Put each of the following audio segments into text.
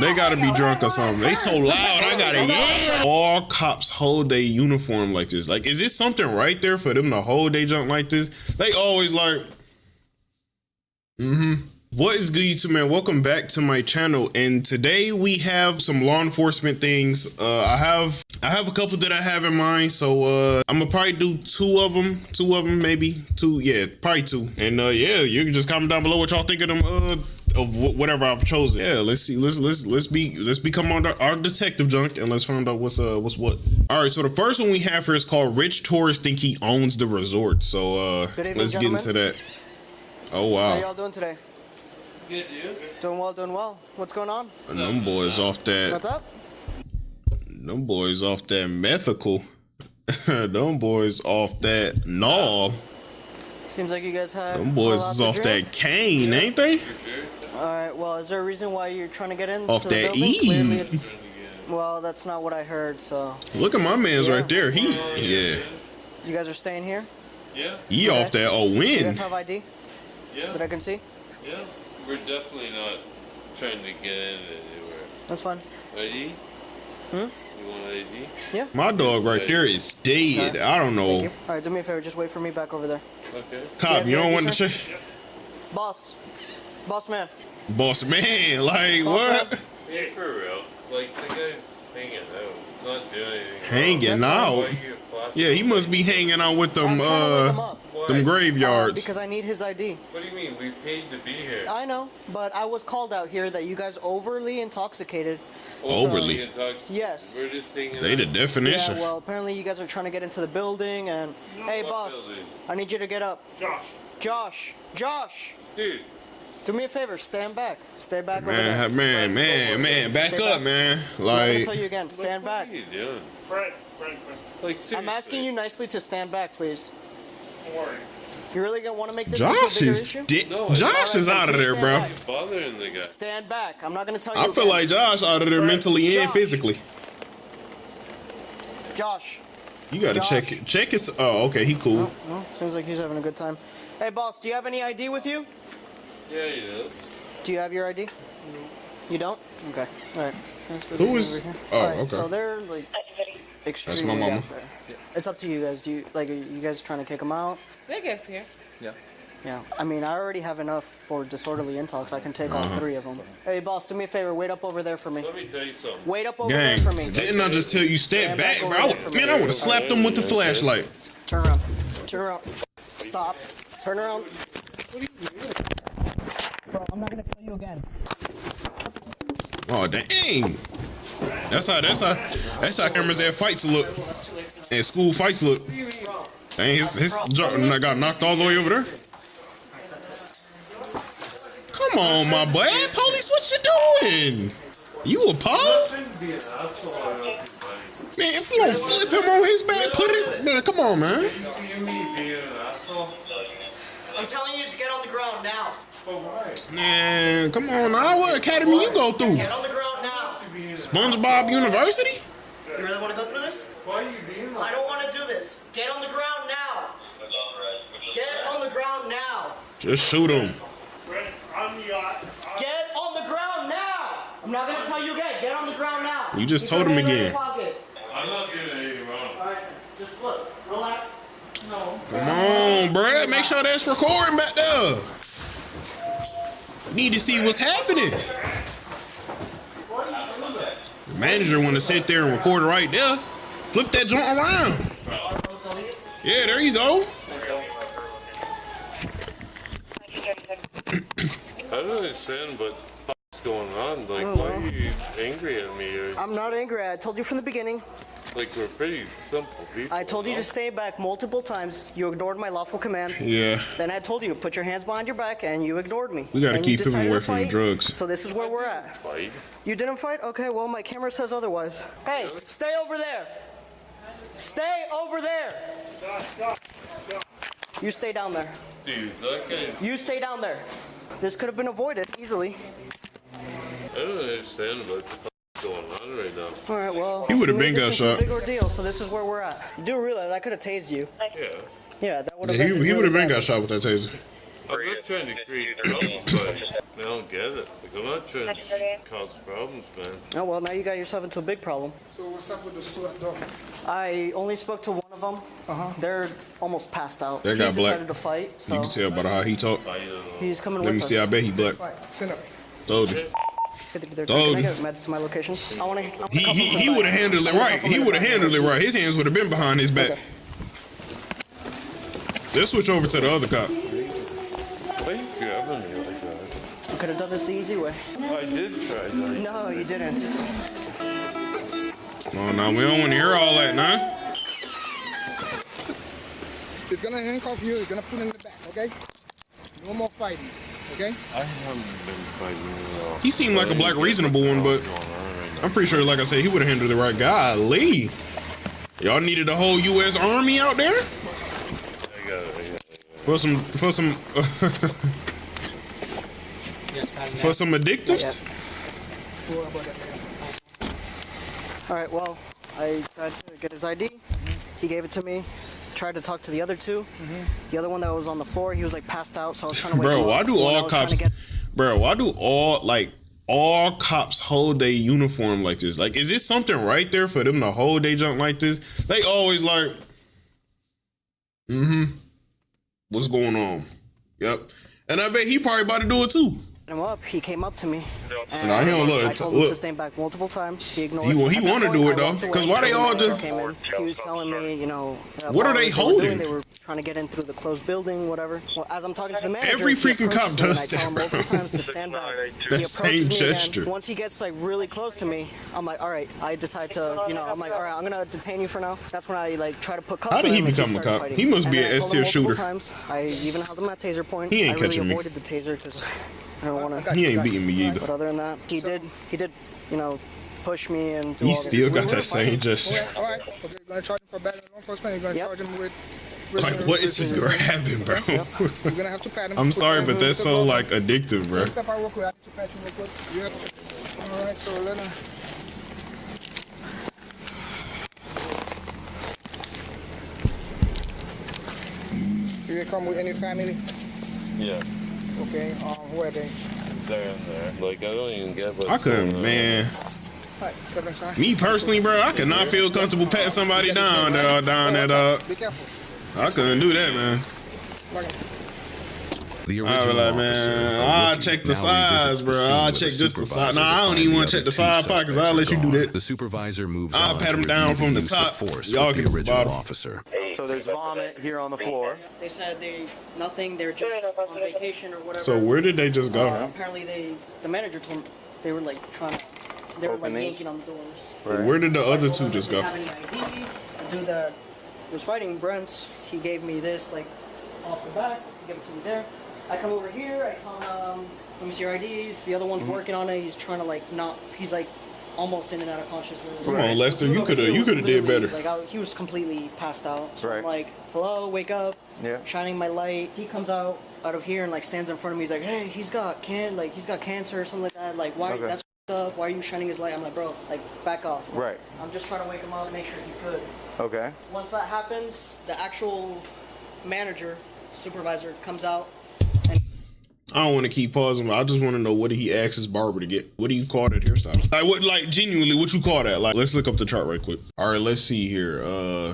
They gotta be drunk or something. They so loud, I gotta yell. All cops hold their uniform like this. Like, is this something right there for them to hold their junk like this? They always like, What is good, YouTube, man? Welcome back to my channel. And today we have some law enforcement things. I have a couple that I have in mind. So I'm gonna probably do two of them, maybe two. Yeah, probably two. And yeah, you can just comment down below what y'all think of them. Of whatever I've chosen. Yeah, let's see. Let's become our detective junk and let's find out what's what. All right, so the first one we have here is called Rich Tourist Think He Owns the Resort. So Good evening, let's gentlemen. get into that. Oh wow. How y'all doing today? Good, dude. Doing well. What's going on? And them boys off that. What's up? Them boys off that methical. Them boys off that gnaw. Seems like you guys have. Them boys is off that cane, ain't they? For sure. Alright, well, is there a reason why you're trying to get in? Off to the that building? E. Clearly it's, well, that's not what I heard, so. Look at my man's Yeah. right there. He yeah. You guys are staying here? Yeah, He Okay. off that You win. guys have ID yeah, that I can see? yeah. We're definitely not trying to get in anywhere. That's fine. ID? Hmm? You want ID? My dog right there is dead. I don't Thank know. you. Alright, do me a favor, just wait for me back over there. Okay. Cop, you don't want to check? Boss man. Boss man, like Boss what? Hey, for real. Like, the guy's hanging out. Not doing anything. Hanging That's fine. out. Why you get flashed? Yeah, he must be hanging out with them I'm trying to wake him up. Why? them graveyards. Because I need his ID. What do you mean? We paid to be here. I know, but I was called out here that you guys overly intoxicated. Overly. Intoxicated. Yes. We're just hanging They the out. definition. Yeah, well, apparently you guys are trying to get into the building, and hey, What boss, building? I need you to get up. Josh, Dude, do me a favor, stand back. Stay back over there. Man, back Stay up, back. man. I'm gonna Like, tell you again, stand what back. are you doing? Like, seriously. I'm asking you nicely to stand back, please. Don't worry. You really gonna want to make this into a Josh bigger is issue? No, Josh is out of there, Stand bro. back. bothering the guy. Stand back. I'm not gonna tell you. I feel again. like Josh out of there mentally and Josh. physically. Josh. You gotta Josh. check his. Oh, okay, he cool. Well, seems like he's having a good time. Hey, boss, do you have any ID with you? Yeah, he does. Do you have your ID? You don't? Okay. All right. Who is- oh, All right, okay. So they're like extremely mama. out there. It's up to you guys. Do you like? Are you guys trying to kick them out? They guess here. Yeah. I mean, I already have enough for disorderly intox. I can take all three of them. Hey, boss, do me a favor. Wait up over there for me. Let me tell you something. Wait up over Gang, there for me. didn't I just tell you step Stand back, back bro? over there for me. Man, I would have slapped him with the flashlight. Turn around. Turn around. Stop. Turn around. Bro, I'm not gonna kill you again. Oh dang! That's how cameras at fights look. And school fights look. Dang, his junk got knocked all the way over there. Come on, my boy. Hey, police, what you doing? You a pole? Man, if you don't flip him on his back, put his man. Come on, man. You see me being an asshole? I'm telling you to get on the ground now. Man, come on now. What academy you go through? Get on the ground now. SpongeBob University? You really want to go through this? Why are you being I don't want to do this. Get on the ground now. Get on the ground now. Just shoot him. On the yacht. Get on the ground now. I'm not gonna tell you again. Get on the ground now. You just Keep told your him hands in your again. pocket. I'm not doing anything wrong. All right, just look, relax. No. Come on, bruh. Make sure that's recording back there. Need to see what's happening. The manager want to sit there and record it right there. Flip that joint around. Yeah, there you go. I don't understand what's going on. Like, why are you angry at me? Or, I'm not angry. I told you from the beginning. like, we're pretty simple people. I told you no? to stay back multiple times. You ignored my lawful command. Yeah. Then I told you, put your hands behind your back, and you ignored me. We gotta And you keep him decided away to from the fight. drugs. So this is where we're at. Fight? You didn't fight? Okay, well, my camera says otherwise. Hey, stay over there. Stay over there. You stay down there. Dude, that guy, You stay down there. This could have been avoided easily. I don't understand what's going on right now. All right, well, He would've you made been this got into a shot. big ordeal, so this is where we're at. You do realize I could have tased you. Yeah. Yeah, that would have He been. would have been got shot with that taser. I'm not trying to create problems, but I don't get it. Like, I'm not trying to cause problems, man. Oh, well, now you got yourself into a big problem. So what's up with the store door? I only spoke to one of them. They're almost passed out. That He guy black. decided to fight, so You can tell by how he talk. he's coming Let with me us. see. I bet he black. Right, sit up. Told you. They're Told taking you. meds to my location. I want to. He would have handled it right. He would have handled it right. His hands would have been behind his back. Okay. Let's switch over to the other cop. Why are you grabbing me like that? You could have done this the easy way. I did try that. No, you didn't. Oh no, we don't want to hear all that, nah. He's gonna handcuff you. He's gonna put in the back. Okay. No more fighting. Okay. I haven't been fighting at all. He seemed like a black reasonable one, but I'm pretty sure, like I said, he would have handled it right. Golly. Y'all needed a whole U.S. Army out there? I got it. For some for some addictives? All right. Well, I tried to get his ID. He gave it to me. Tried to talk to the other two. The other one that was on the floor, he was like passed out, so I was trying to wake him Bro, up. why do When I all was trying to cops get- bro, why do all cops hold their uniform like this? Like, is it something right there for them to hold their junk like this? They always like, what's going on? Yep. And I bet he probably about to do it too. him up, he came up to me. And Nah, he don't let it I told him look. to stand back multiple times. He ignored He it. wa- he At that wanna point, do it, I though, walked away. 'cause why they The all manager just- came in. He was telling me, you know, What are about they what were holding? doing. They were trying to get in through the closed building, whatever. Well, as I'm talking to the manager, Every he freaking cop approaches me, and does I tell him that, multiple bro. times to stand back. That He approaches same me again. gesture. Once he gets like really close to me, I'm like, all right. I decide to, you know, I'm like, all right, I'm gonna detain you for now. That's when I like try to put cuffs How did on he him, and become a started cop? fighting. He must be And an then I told him S-tier multiple shooter. times. I even held him at taser point. He ain't I really catching me. avoided the taser because I don't want to. He ain't beating me either. But other than that, he did, you know, push me and do He all still that. got We were that same fighting. gesture. All right. Okay. You're gonna charge him for battery law enforcement. You're gonna Yep. charge him with. Like, what is he grabbing, bro? You're gonna have to pat him. I'm sorry, but that's so Step like addictive, bro. out real quick. I need to pat you real quick. Yep. All right. So let him. Do you come with any family? Yeah, Okay. Who are they? they're in there. Like, I don't even get what. I couldn't, man. All right. Step inside. Me personally, bro, I could not feel comfortable patting somebody down there, down there, dog. Be careful. I couldn't do that, man. Lock it. The I was original like, officer, man, a I'll rookie, check the now sides, revisits the bro. scene I'll with a check just the side. supervisor Nah, I to don't find even the want to check other the two side pockets. suspects I'll are let you do gone. that. The supervisor moves I'll on pat to him down review from the use of top. force Y'all with can the do the original bottom. officer. So there's vomit here on the floor. They said nothing. They're just on vacation or whatever. So where did they just go? Apparently, the manager told me they were like trying to. They were like Open these? yanking on the doors. Where did the other two just go? Have any ID? The dude that was fighting Brent, he gave me this like off the back. He gave it to me there. I come over here. I tell him, let me see your IDs. The other one's working on it. He's trying to like not. He's like almost in and out of consciousness. Come on, Lester, you Dude coulda- over here you was coulda did literally, better. Like he was completely passed out. So I'm Right. like, hello, wake up. Yeah. Shining my light. He comes out of here and like stands in front of me. He's like, hey, he's got cancer or something like that. Like why? Okay. That's up. Why are you shining his light? I'm like, bro, like back off. Right. I'm just trying to wake him up and make sure he's good. Okay. Once that happens, the actual manager, supervisor comes out. I don't want to keep pausing, but I just want to know, what did he ask his barber to get? What do you call that hairstyle? Like, what, like, genuinely, what you call that? Like, let's look up the chart right quick. All right, let's see here.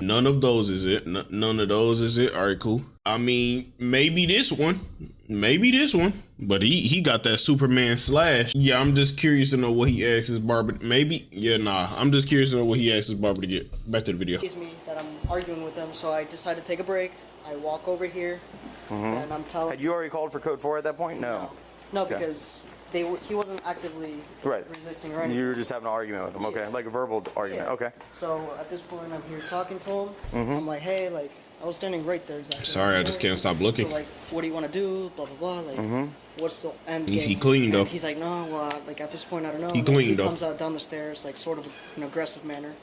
None of those is it. None of those is it. All right, cool. I mean, maybe this one. Maybe this one. But he got that Superman slash. Yeah, I'm just curious to know what he asked his barber. Maybe. Yeah, nah. I'm just curious to know what he asked his barber to get. Back to the video. Sees me that I'm arguing with them, so I decide to take a break. I walk over here, and I'm telling. Had you already called for code 4 at that point? No. No, Okay. because he wasn't actively Right. resisting or anything. You were just having an argument with him. Okay. Like a verbal argument. Yeah. Okay. So at this point, I'm here talking to him. I'm like, hey, like, I was standing right there. Exactly. Sorry, I just can't stop looking. So, like, what do you want to do? Blah, blah, blah. Like, what's the end He game? clean, though. And he's like, no, like, at this point, I don't know. He Like, clean, he though. comes out down the stairs, like, sort of an aggressive manner.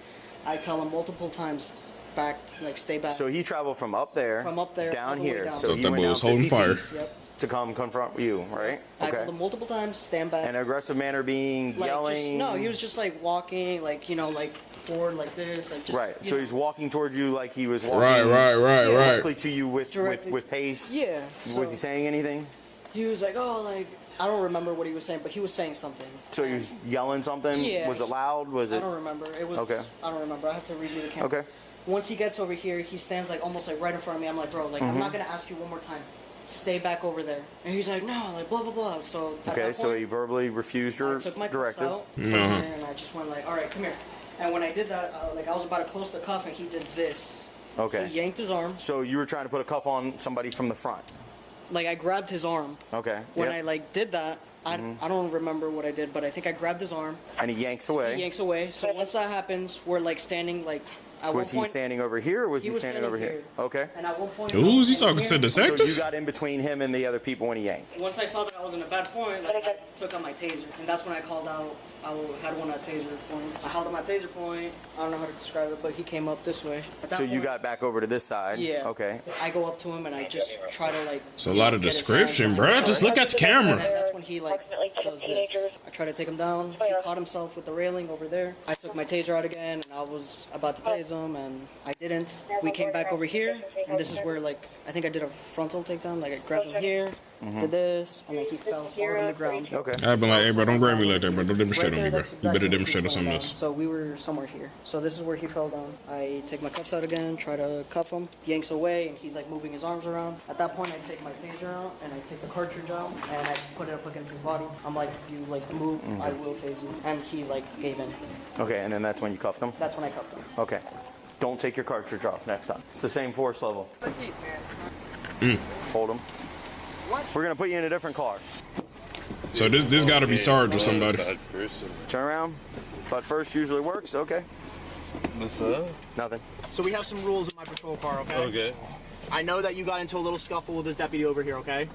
I tell him multiple times, back, like, stay back. So he traveled from up there. From up there all Down the way here. down. So Thought he that went boy down was holding 50 fire. feet Yep. to come confront you, right? I told him multiple times, stand back. An aggressive manner being like, yelling. No, he was just like walking, like, you know, like forward like this, like just. Right. So he's walking towards you like he was walking. Right. Directly to you with pace. Yeah. So Was he saying anything? he was like, oh, like, I don't remember what he was saying, but he was saying something. So he was yelling something? Yeah. Was it loud? Was it? I don't remember. It was. Okay. I don't remember. I have to review the camera. Okay. Once he gets over here, he stands like almost like right in front of me. I'm like, bro, like I'm not gonna ask you one more time. Stay back over there. And he's like, no, like blah blah blah. So at Okay. that So point, he verbally refused your I took my cuffs directive. out, and I just went like, all right, come here. And when I did that, like I was about to close the cuff, and he did this. Okay. He yanked his arm. So you were trying to put a cuff on somebody from the front. Like I grabbed his arm. Okay. When yep. I like did that, I don't remember what I did, but I think I grabbed his arm. And he yanks away. He yanks away. So once that happens, we're like standing like. At Was one he point, standing over here or was he was standing over here? Okay. And at one point, Who was he talking to? So Detective? you got in between him and the other people when he yanked. Once I saw that I was in a bad point, like, I took out my taser, and that's when I called out. I had one at taser point. I held on my taser point. I don't know how to describe it, but he came up this way. At that So you point, got back over to this side. Yeah. Okay. I go up to him and I just try to like. It's a lot of get his description, hands bro. down. Just look at the camera. And that's when he like does this. I try to take him down. He caught himself with the railing over there. I took my taser out again, and I was about to tase him, and I didn't. We came back over here, and this is where like I think I did a frontal takedown. Like I grabbed him here, did this, and then he fell hard on the ground. Okay. I've been like, hey, bro, don't grab me like that, bro. Don't demonstrate on me, bro. That's You exactly better where he demonstrate on fell something down. else. So we were somewhere here. So this is where he fell down. I take my cuffs out again, try to cuff him, yanks away, and he's like moving his arms around. At that point, I take my taser out and I take the cartridge out and I put it up against his body. I'm like, if you like move, I will tase you. And he like gave in. Okay, and then that's when you cuffed him? That's when I cuffed him. Okay. Don't take your cartridge off next time. It's the same force level. Hold him. We're going to put you in a different car. So this got to be Sarge or somebody. Bad person. Turn around. Butt first usually works. Okay. What's up? Nothing. So we have some rules in my patrol car, okay? Okay. I know that you got into a little scuffle with this deputy over here, okay?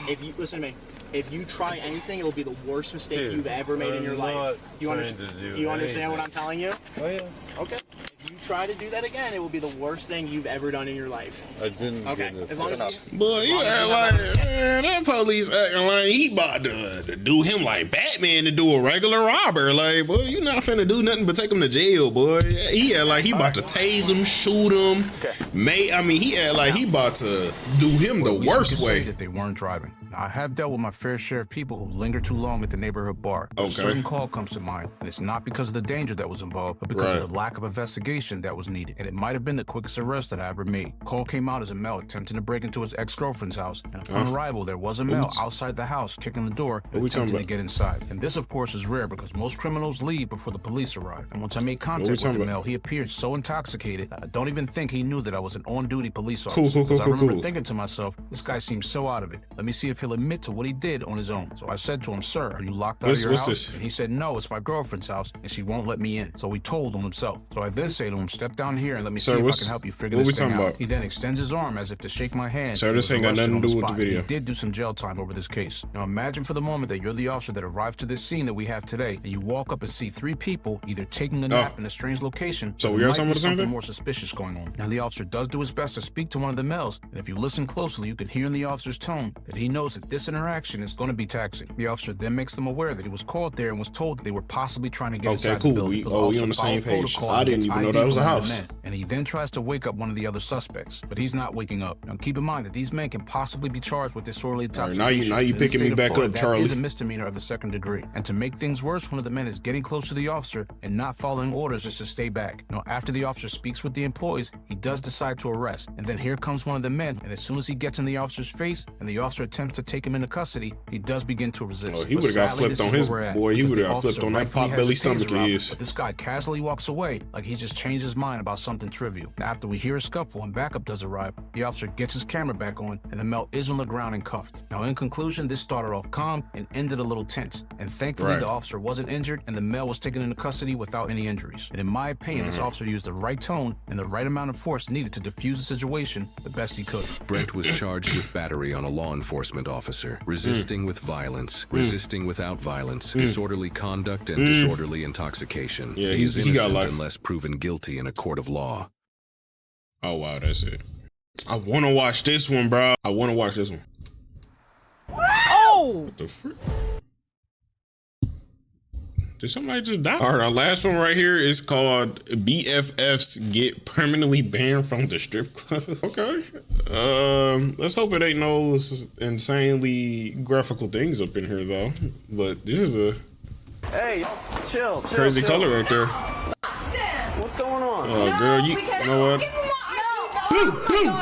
If you listen to me, if you try anything, it will be the worst mistake Dude, you've ever made in your I'm life. not Do you, trying to do you understand what anything. I'm telling you? Oh yeah. Okay. If you try to do that again, it will be the worst thing you've ever done in your life. I didn't Okay. get this. As long as Boy, you act like, man, that police acting like he about to do him like Batman to do a regular robber. Like, boy, you not finna do nothing but take him to jail, boy. He act like he about to tase him, shoot him. He act like he about to do him the We worst could say way. that they weren't driving. Now, I have dealt with my fair share of people who linger too long at the neighborhood bar. Okay. A certain call comes to mind, and it's not because of the danger that was involved, but because Right. of the lack of investigation that was needed. And it might have been the quickest arrest that I ever made. Call came out as a male attempting to break into his ex-girlfriend's house. And upon arrival, there was a male outside the house kicking the door and we talking attempting to about? get inside. And this, of course, is rare because most criminals leave before the police arrive. And once I made contact with the talking about? male, he appeared so intoxicated, I don't even think he knew that I was an on-duty police Cool, officer. cool, cool, Because I cool, remember cool. thinking to myself, this guy seems so out of it. Let me see if he'll admit to what he did on his own. So I said to him, sir, are you locked out What's- of your what's house? this? And he said, no, it's my girlfriend's house, and she won't let me in. So he told on himself. So I then say to him, step down here and let me Sir, see if I what's- can help you figure what we this thing talking out. about? He then extends his arm as if to shake my hand. Sir, He this was ain't got arrested nothing on to the do with the spot. video. He did do some jail time over this case. Now imagine for the moment that you're the officer that arrived to this scene that we have today, and you walk up and see three people either taking a nap in a strange location. So or we there are might talking be about the same something thing? more suspicious going on. Now the officer does do his best to speak to one of the males, and if you listen closely, you can hear in the officer's tone that he knows that this interaction is going to be taxing. The officer then makes them aware that he was called there and was told that they were possibly trying to get Okay, inside cool. the building. We- The we officer on the same followed page. protocol I and didn't gets even know ID that was a from one of house. the men, and he then tries to wake up one of the other suspects, but he's not waking up. Now keep in mind that these men can possibly be charged with disorderly All right, intoxication. now you In the picking me state of back Florida, up, Charlie. That is a misdemeanor of the second degree. And to make things worse, one of the men is getting close to the officer and not following orders just to stay back. Now, after the officer speaks with the employees, he does decide to arrest. And then here comes one of the men, and as soon as he gets in the officer's face and the officer attempts to take him into custody, he does begin to resist. Oh, he But would've got sadly, flipped this on is his where we're at, boy. He because would've the got flipped officer on that rightfully pot has belly his stomach taser of out, his. but this guy casually walks away like he just changed his mind about something trivial. Now, after we hear a scuffle and backup does arrive, the officer gets his camera back on, and the male is on the ground and cuffed. Now, in conclusion, this started off calm and ended a little tense. And thankfully, Right. the officer wasn't injured, and the male was taken into custody without any injuries. And in my opinion, this officer used the right tone and the right amount of force needed to defuse the situation the best he could. Brent was charged with battery on a law enforcement officer, resisting with violence, resisting without violence, disorderly conduct, and disorderly intoxication. Yeah, he is he got innocent life. unless proven guilty in a court of law. Oh wow, that's it. I want to watch this one, bro. I want to watch this one. No. The frick? Did somebody just die? All right, our last one right here is called BFFs get permanently banned from the strip club. Okay. Let's hope it ain't no insanely graphical things up in here though. But this is a Hey, chill. crazy color right there. What's going on? Oh, girl, you know what?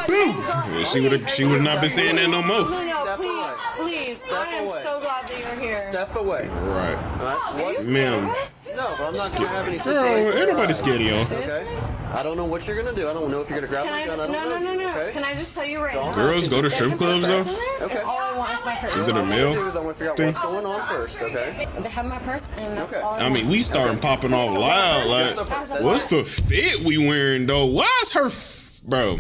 Yeah, she would not be saying that no more. Please, I am so glad that you're here. Step away. Right. What? Ma'am. No, but I'm not gonna have any Girl, situation. everybody's scared of you. Okay. I don't know what you're gonna do. I don't know if you're gonna grab my gun. I don't know. No. Okay? Can I just tell you right now? Girls go to strip clubs though? Okay. All I want is my purse. Is it a What I'm male gonna do is I'm gonna figure out thing? what's going on first. Okay. They have my purse, and that's Okay. all I I mean, want. we starting popping off loud. Like, what's the fit we wearing though? Why is her, bro?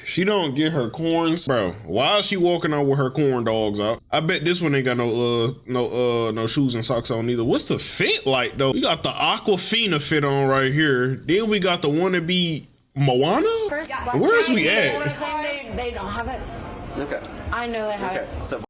She don't get her corns, bro. Why is she walking out with her corn dogs out? I bet this one ain't got no shoes and socks on either. What's the fit like though? We got the Aquafina fit on right here. Then we got the wannabe Moana. Where's we at? They don't have it. Okay. I know they have it. Okay. So.